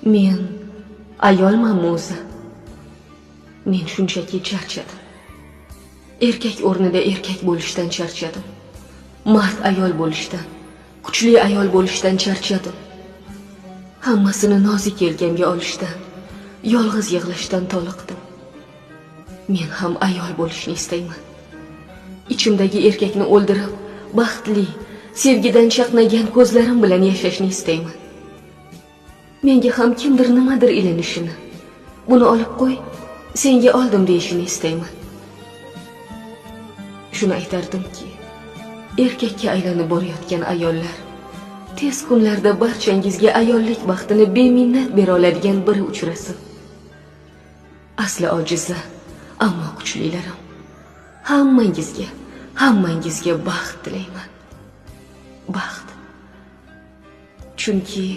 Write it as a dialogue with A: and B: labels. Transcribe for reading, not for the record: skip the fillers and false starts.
A: Men ayolmanmi o'zi? Men shunchaki charchadim. Erkak o'rnida erkak bo'lishdan charchadim. Mard ayol bo'lishdan, kuchli ayol bo'lishdan charchadim. Hammasini nozik yelkamga olishdan, yolg'iz yig'lashdan toliqdim. Men ham ayol bo'lishni istayman. Ichimdagi erkakni o'ldirib, baxtli, sevgidan chaqnagan ko'zlarim bilan yashashni istayman. Menga ham kimdir nimadir ilinishini, buni olib qo'y, senga oldim deyishini istayman. Shuni aytardimki, erkakka aylanib borayotgan ayollar tez kunlarda barchangizga ayollik baxtini beminnat bera oladigan biri uchrasin. Asli ojiza, ammo kuchlilarim, hammangizga baxt tilayman. Baxt. Chunki